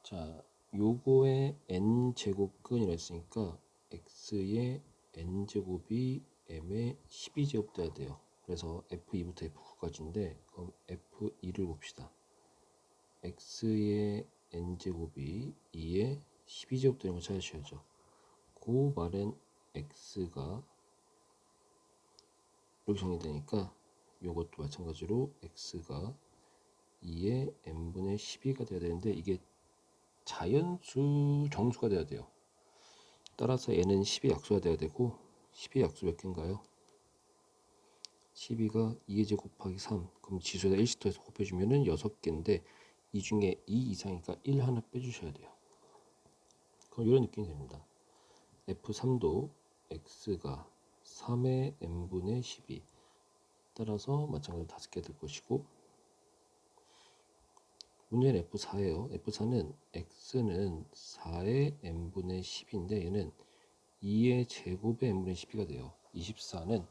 자, 요거의 n제곱근이라 했으니까 x의 n제곱이 m의 12제곱 돼야 돼요. 그래서 f2부터 f9까지인데 그럼 f2를 봅시다. x의 n제곱이 2의 12제곱 되는 거 찾으셔야죠. 그 말은 x가 이렇게 정리되니까 요것도 마찬가지로 x가 2의 n분의 12가 돼야 되는데 이게 자연수 정수가 돼야 돼요. 따라서 n은 10의 약수가 돼야 되고 10의 약수 몇 개인가요? 12가 2의 제곱 곱하기 3 그럼 지수에다 1씩 더해서 곱해주면은 6개인데 이 중에 2 이상이니까 1 하나 빼주셔야 돼요. 그럼 이런 느낌이 됩니다. F3도 x가 3의 n분의 12 따라서 마찬가지로 5개 될 것이고 문제는 F4예요. F4는 x는 4의 n분의 10인데 얘는 2의 제곱의 n분의 12가 돼요. 24는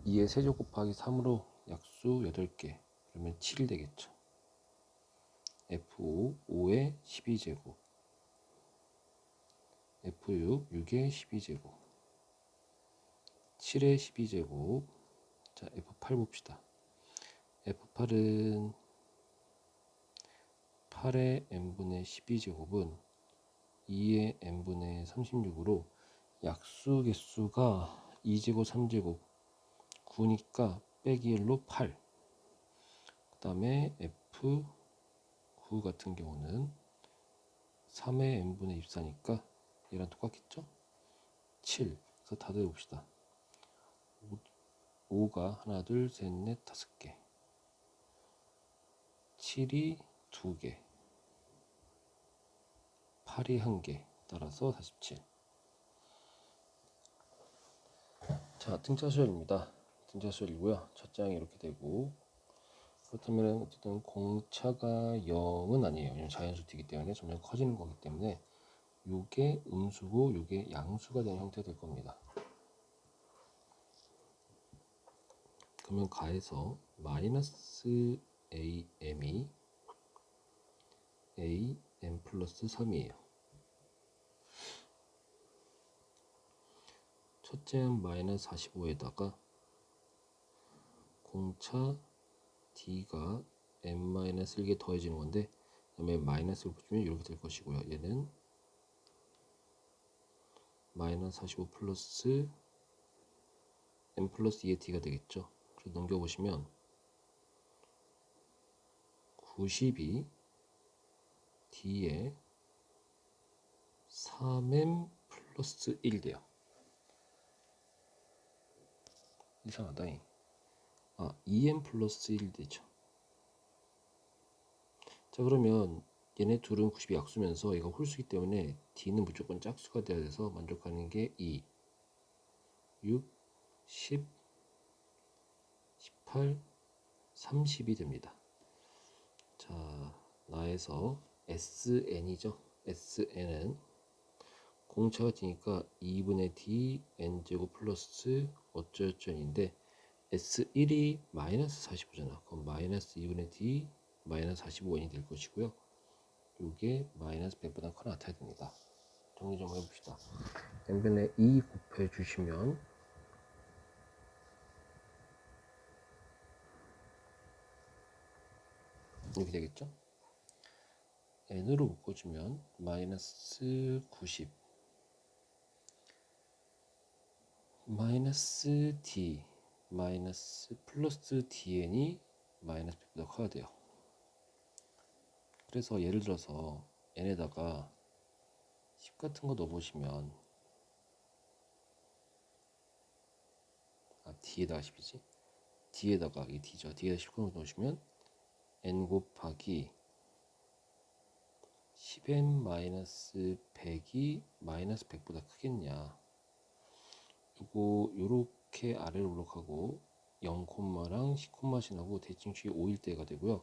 2의 세제곱 곱하기 3으로 약수 8개 그러면 7이 되겠죠. F5, 5의 12제곱 F6, 6의 12제곱 7의 12제곱 자 F8 봅시다. F8은 8의 n분의 12제곱은 2의 n분의 36으로 약수 개수가 2제곱 3제곱 9니까 빼기 1로 8 그 다음에 F9 같은 경우는 3의 n분의 24니까 얘랑 똑같겠죠? 7 그래서 다 더해봅시다. 5가 하나 둘 셋 넷 5개 7이 2개 8이 1개 따라서 47. 자, 등차수열입니다. 등차수열이고요. 첫 장이 이렇게 되고 그렇다면 어쨌든 공차가 0은 아니에요. 왜냐면 자연수이기 때문에 점점 커지는 거기 때문에 요게 음수고 요게 양수가 되는 형태가 될 겁니다. 그러면 가에서 마이너스 am이 am 플러스 3이에요. 첫째는 마이너스 45에다가 공차 d가 n-1개 더해지는 건데 그 다음에 마이너스를 붙이면 이렇게 될 것이고요. 얘는 마이너스 45 플러스 n 플러스 2의 d가 되겠죠. 그래서 넘겨보시면 90이 d에 3m 플러스 1 돼요. 이상하다. 2m 플러스 1 되죠. 자, 그러면 얘네 둘은 90이 약수면서 얘가 홀수기 때문에 d는 무조건 짝수가 돼야 돼서 만족하는 게 2, 6, 10, 18, 30이 됩니다. 자, 나에서 SN이죠. SN은 공차가 d니까 2분의 d n제곱 플러스 어쩌어쩌인데 S1이 마이너스 45잖아. 그럼 마이너스 2분의 d 마이너스 45n이 될 것이고요. 이게 마이너스 100보다 커나 같아야 됩니다. 정리 좀 해봅시다. n분의 2 곱해주시면 이렇게 되겠죠. n으로 묶어주면 마이너스 90 마이너스 d 마이너스 플러스 dn이 마이너스 100보다 커야 돼요. 그래서 예를 들어서 n에다가 10 같은 거 넣어보시면 d에다가 10이지 d에다가 이 d죠. d에다 10 같은 거 넣으시면 n 곱하기 10n 마이너스 100이 마이너스 100보다 크겠냐. 요렇게 아래로 올라가고 0랑 10씩 지나고 대칭축이 5일 때가 되고요.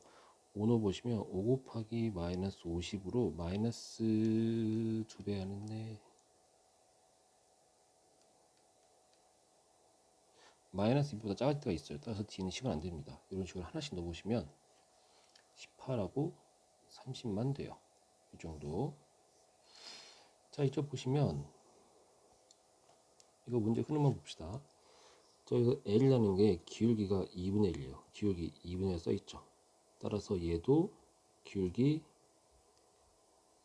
5 넣어보시면 5 곱하기 마이너스 50으로 마이너스 2배 하는데 마이너스 2보다 작을 때가 있어요. 따라서 d는 10은 안 됩니다. 이런 식으로 하나씩 넣어보시면 18하고 30만 돼요. 이 정도. 자, 이쪽 보시면 이거 문제 흐름만 봅시다. 자, 이거 L이라는 게 기울기가 2분의 1이에요. 기울기 2분의 1 써있죠. 따라서 얘도 기울기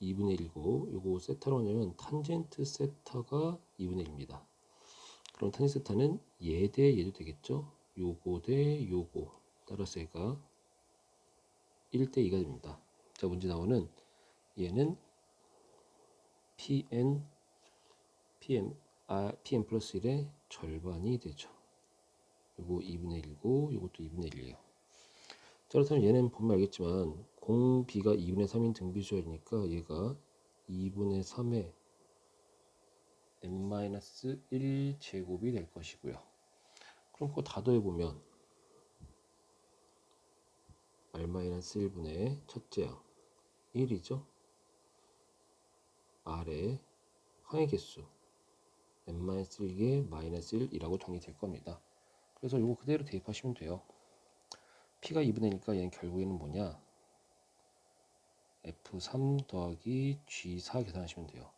2분의 1이고, 요거 세타로 하냐면 탄젠트 세타가 2분의 1입니다. 그럼 탄젠트 세타는 얘 대 얘도 되겠죠. 요거 대 요거. 따라서 얘가 1대 2가 됩니다. 자, 문제 나오는 얘는 PM 플러스 1의 절반이 되죠. 요거 2분의 1이고 요것도 2분의 1이에요. 자, 그렇다면 얘는 보면 알겠지만 공비가 2분의 3인 등비수열이니까 얘가 2분의 3의 n-1 제곱이 될 것이고요. 그럼 그거 다 더해보면 r-1분의 첫째 항 1이죠. r의 항의 개수 n-1개 마이너스 1이라고 정의될 겁니다. 그래서 이거 그대로 대입하시면 돼요. P가 2분의 1이니까 얘는 결국에는 뭐냐? F3 더하기 G4 계산하시면 돼요.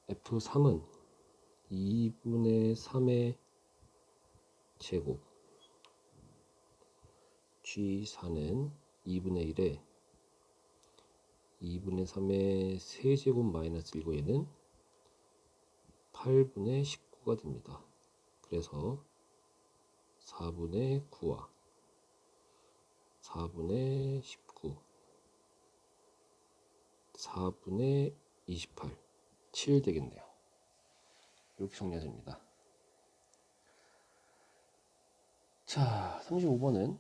F3은 2분의 3의 제곱, G4는 2분의 1에 2분의 3의 세제곱 마이너스 1고 얘는 8분의 19가 됩니다. 그래서 4분의 9와 4분의 19, 4분의 28, 7 되겠네요. 이렇게 정리가 됩니다. 자, 35번은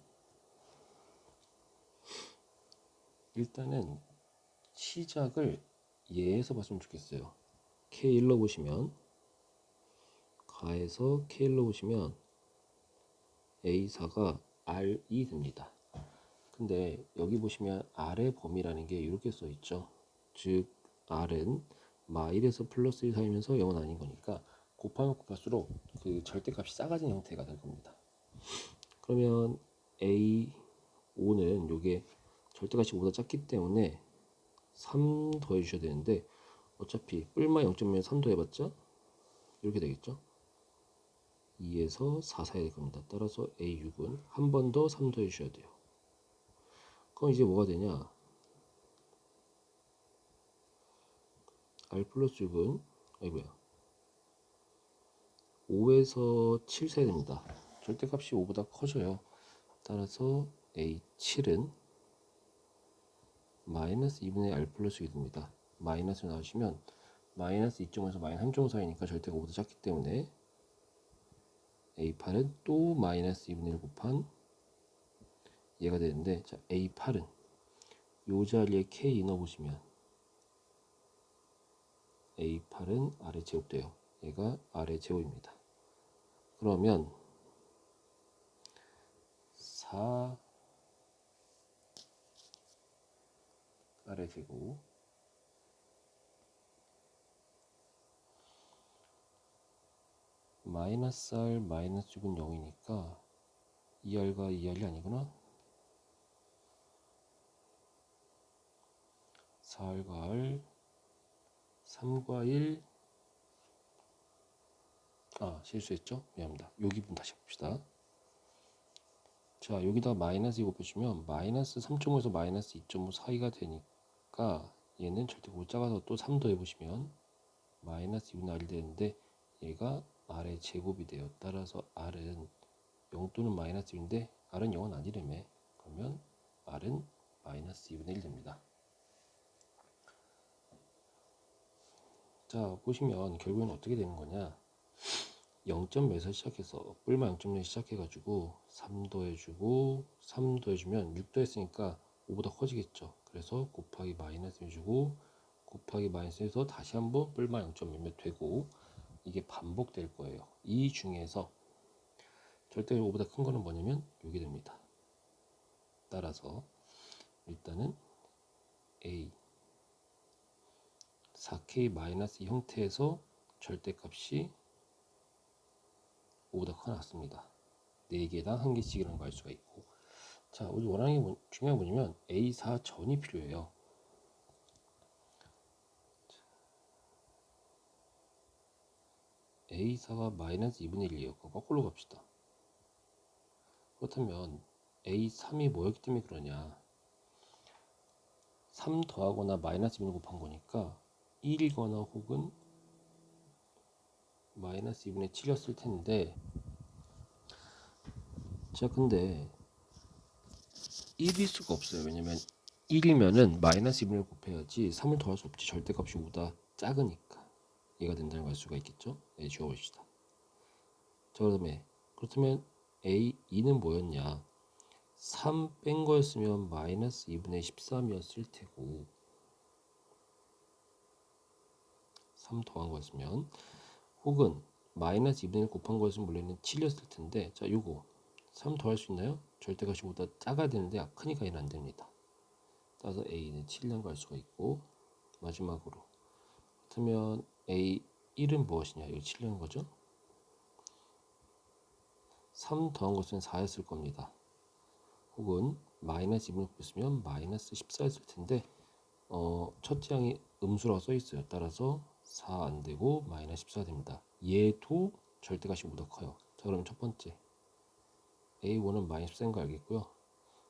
일단은 시작을 얘에서 봤으면 좋겠어요. K1로 보시면 가에서 K1로 보시면 A4가 R이 됩니다. 근데 여기 보시면 R의 범위라는 게 이렇게 써 있죠. 즉 R은 마1에서 플러스 1 사이면서 0은 아닌 거니까 곱하면 곱할수록 그 절대값이 작아진 형태가 될 겁니다. 그러면 A5는 요게 절대값이 5보다 작기 때문에 3 더해 주셔야 되는데 어차피 뿔마 0.1 3 더해봤자 이렇게 되겠죠. 2에서 4 사야 될 겁니다. 따라서 A6은 한 번 더 3 더해 주셔야 돼요. 그럼 이제 뭐가 되냐? R 플러스 6은 아이고야 5에서 7 사야 됩니다. 절대값이 5보다 커져요. 따라서 A7은 마이너스 2분의 R 플러스 6이 됩니다. 마이너스 나오시면 마이너스 2.5에서 마이너스 3.5 사이니까 절대가 5보다 작기 때문에 A8은 또 마이너스 2분의 1 곱한 얘가 되는데, 자 A8은 요 자리에 K 넣어보시면 A8은 R의 제곱돼요. 얘가 R의 제곱입니다. 그러면 4 R의 제곱 마이너스 R 마이너스 6은 0이니까 2R과 2R이 아니구나. 4R과 R 3과 1 실수했죠? 미안합니다. 여기 분 다시 봅시다. 자, 여기다 마이너스 2 곱해주면 마이너스 3.5에서 마이너스 2.5 사이가 되니까 얘는 절대값이 작아서 또 3 더해보시면 마이너스 2분의 R이 되는데 얘가 R의 제곱이 돼요. 따라서 R은 0 또는 마이너스 1인데 R은 0은 아니래매. 그러면 R은 마이너스 2분의 1 됩니다. 자, 보시면 결국에는 어떻게 되는 거냐? 0.몇에서 시작해서 뿔마 0.0 시작해가지고 3 더해주고 3 더해주면 6 더했으니까 5보다 커지겠죠. 그래서 곱하기 마이너스 해주고 곱하기 마이너스 해서 다시 한번 뿔마 0.몇몇 되고 이게 반복될 거예요. 이 중에서 절대로 5보다 큰 거는 뭐냐면 이게 됩니다. 따라서 일단은 A 4K 마이너스 형태에서 절대값이 5보다 커 났습니다. 4개당 1개씩이라는 걸 알 수가 있고, 자, 우리 원하는 게 중요한 게 뭐냐면 A4 전이 필요해요. A4가 마이너스 2분의 1이에요. 거꾸로 갑시다. 그렇다면 A3이 뭐였기 때문에 그러냐? 3 더하거나 마이너스 2분을 곱한 거니까 1이거나 혹은 마이너스 2분의 7이었을 텐데, 자 근데 1일 수가 없어요. 왜냐면 1이면은 마이너스 2분을 곱해야지 3을 더할 수 없지. 절대값이 5보다 작으니까 얘가 된다는 걸 알 수가 있겠죠. 네, 지워봅시다. 자 그렇다면 A2는 뭐였냐? 3 뺀 거였으면 마이너스 2분의 13이었을 테고, 3 더한 거였으면, 혹은 마이너스 2분의 1 곱한 거였으면 원래는 7이었을 텐데, 자 요거 3 더할 수 있나요? 절대값이 5보다 작아야 되는데 크니까 얘는 안 됩니다. 따라서 A는 7이라는 걸 알 수가 있고, 마지막으로 그렇다면 A1은 무엇이냐? 이거 7이라는 거죠. 3 더한 것은 4였을 겁니다. 혹은 마이너스 2분의 9였으면 마이너스 14였을 텐데, 첫째 항이 음수라고 써 있어요. 따라서 4 안 되고 마이너스 14 됩니다. 얘도 절대값이 5보다 커요. 자 그럼 첫 번째 A1은 마이너스 14인 거 알겠고요.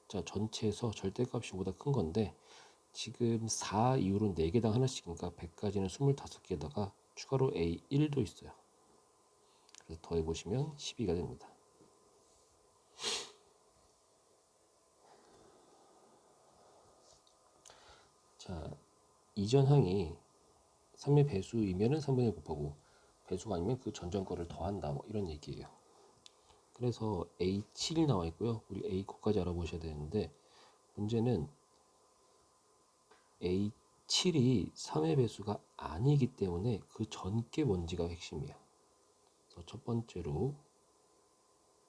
자 전체에서 절대값이 5보다 큰 건데, 지금 4 이후로 4개당 하나씩이니까 100까지는 25개에다가 추가로 A1도 있어요. 그래서 더해보시면 12가 됩니다. 자, 이전 항이 3의 배수이면은 3분의 1 곱하고, 배수가 아니면 그 전전 거를 더한다, 뭐 이런 얘기예요. 그래서 A7이 나와 있고요. 우리 A9까지 알아보셔야 되는데, 문제는 A7이 3의 배수가 아니기 때문에 그 전께 뭔지가 핵심이에요. 그래서 첫 번째로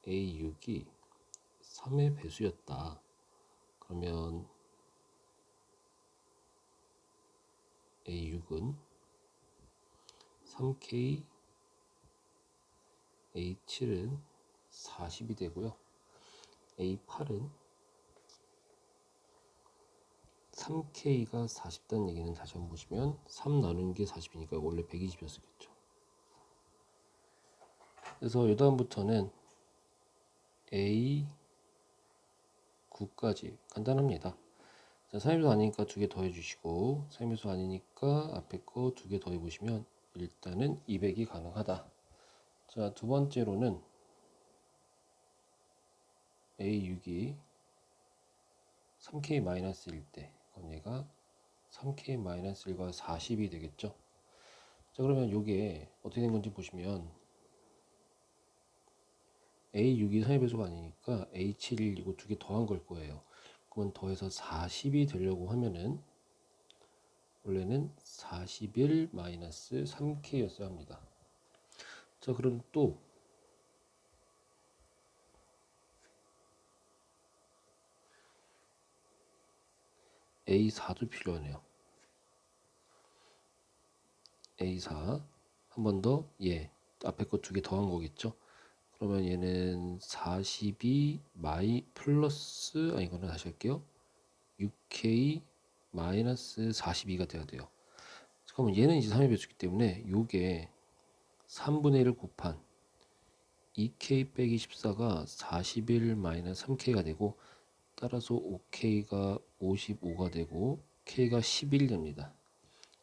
A6이 3의 배수였다. 그러면 A6은 3K, A7은 40이 되고요. A8은 3K가 40다는 얘기는 다시 한번 보시면 3 나누는 게 40이니까 원래 120이었겠죠. 그래서 이 다음부터는 A9까지 간단합니다. 자, 3위수 아니니까 2개 더해주시고, 3위수 아니니까 앞에 거 2개 더해보시면 일단은 200이 가능하다. 자, 두 번째로는 A6이 3K-1일 때, 그럼 얘가 3K-1과 40이 되겠죠. 자 그러면 이게 어떻게 된 건지 보시면, A6이 3의 배수가 아니니까 A7 이거 2개 더한 걸 거예요. 그건 더해서 40이 되려고 하면은 원래는 41 마이너스 3K였어야 합니다. 자 그럼 또 A4도 필요하네요. A4 한 번 더, 앞에 거 2개 더한 거겠죠. 그러면 얘는 42 마이 플러스, 이거는 다시 할게요. 6K 마이너스 42가 돼야 돼요. 그러면 얘는 이제 3의 배수기 때문에 요게 3분의 1을 곱한 2K 빼기 14가 41 마이너스 3K가 되고, 따라서 5K가 55가 되고 K가 11 됩니다.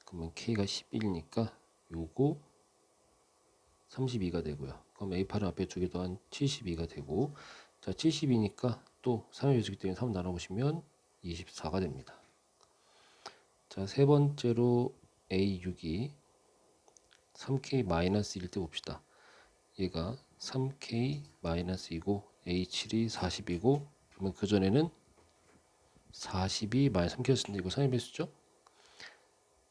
그러면 K가 11이니까 요거 32가 되고요. 그럼 A8은 앞에 2개 더한 72가 되고, 자 70이니까 또 3의 배수기 때문에 3 나눠보시면 24가 됩니다. 자 세 번째로 A6이 3K-1일 때 봅시다. 얘가 3K-2고 A7이 40이고, 그러면 그전에는 42 마이너스 3K였는데 이거 3의 배수죠?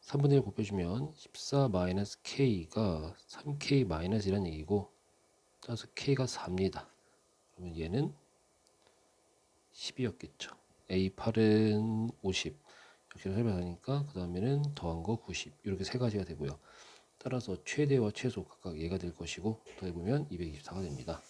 3분의 1 곱해주면 14 마이너스 K가 3K 마이너스이란 얘기고, 따라서 K가 4입니다. 그러면 얘는 10이었겠죠. A8은 50 이렇게 설명하니까 그 다음에는 더한 거 90, 이렇게 세 가지가 되고요. 따라서 최대와 최소 각각 얘가 될 것이고, 더해보면 224가 됩니다.